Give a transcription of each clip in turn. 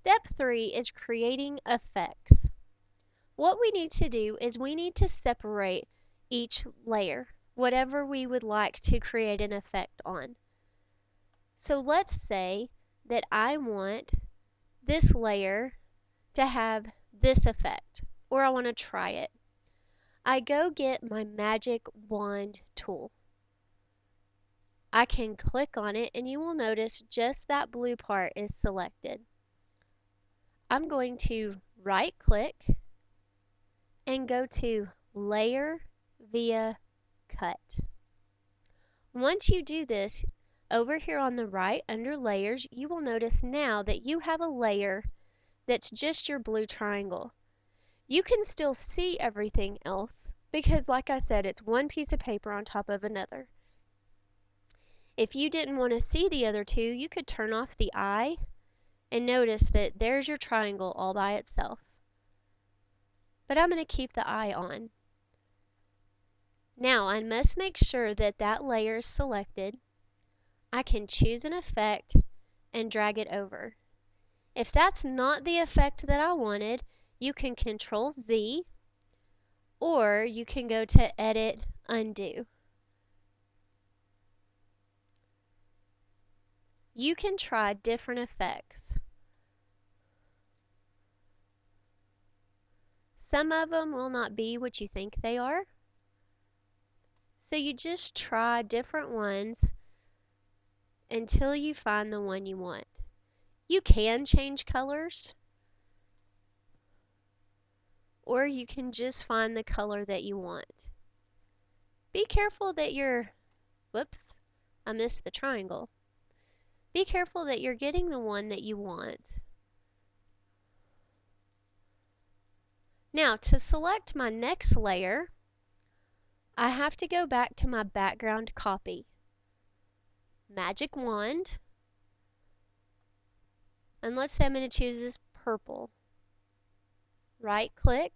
Step 3 is creating effects. What we need to do is we need to separate each layer, whatever we would like to create an effect on. So let's say that I want this layer to have this effect, or I want to try it. I go get my magic wand tool. I can click on it and you will notice just that blue part is selected. I'm going to right click and go to Layer via Cut. Once you do this, over here on the right under Layers, you will notice now that you have a layer that's just your blue triangle. You can still see everything else because, like I said, it's one piece of paper on top of another. If you didn't want to see the other two, you could turn off the eye and notice that there's your triangle all by itself. But I'm going to keep the eye on. Now I must make sure that that layer is selected. I can choose an effect and drag it over. If that's not the effect that I wanted, you can Control Z, or you can go to Edit, Undo. You can try different effects. Some of them will not be what you think they are. So you just try different ones until you find the one you want. You can change colors, or you can just find the color that you want. Be careful that whoops, I missed the triangle. Be careful that you're getting the one that you want. Now, to select my next layer, I have to go back to my background copy. Magic wand, and let's say I'm going to choose this purple. Right click,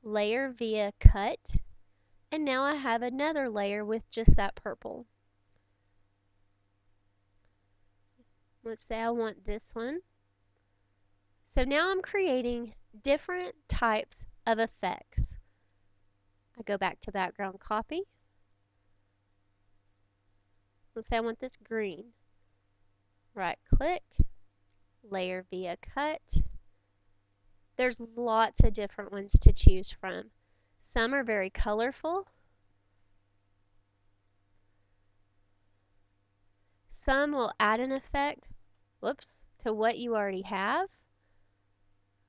Layer via Cut, and now I have another layer with just that purple. Let's say I want this one. So now I'm creating different types of effects. I go back to background copy. Let's say I want this green. Right click, Layer via Cut. There's lots of different ones to choose from. Some are very colorful. Some will add an effect, whoops, to what you already have.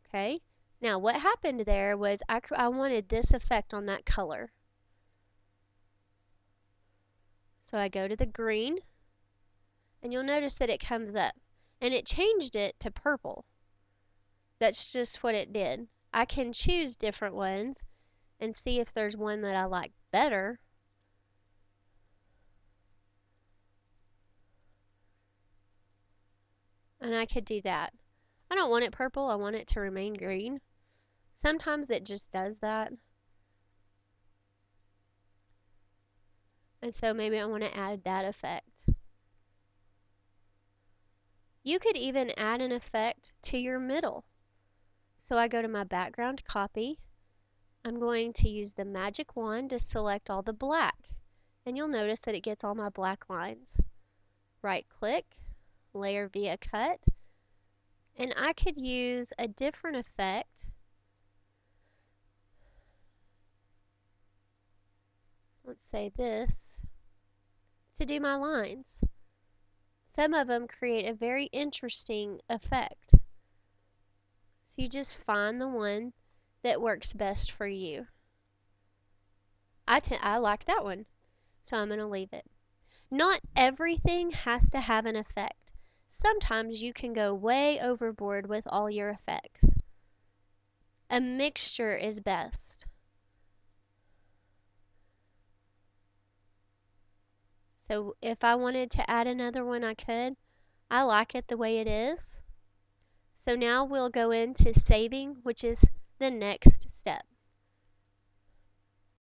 Okay, now what happened there was I wanted this effect on that color. So I go to the green, and you'll notice that it comes up, and it changed it to purple. That's just what it did. I can choose different ones and see if there's one that I like better. And I could do that. I don't want it purple, I want it to remain green. Sometimes it just does that. And so maybe I want to add that effect. You could even add an effect to your middle. So I go to my background copy. I'm going to use the magic wand to select all the black. And you'll notice that it gets all my black lines. Right click, Layer via Cut. And I could use a different effect. Let's say this, to do my lines. Some of them create a very interesting effect. So you just find the one that works best for you. I like that one, so I'm going to leave it. Not everything has to have an effect. Sometimes you can go way overboard with all your effects. A mixture is best. So if I wanted to add another one, I could. I like it the way it is. So now we'll go into saving, which is the next step.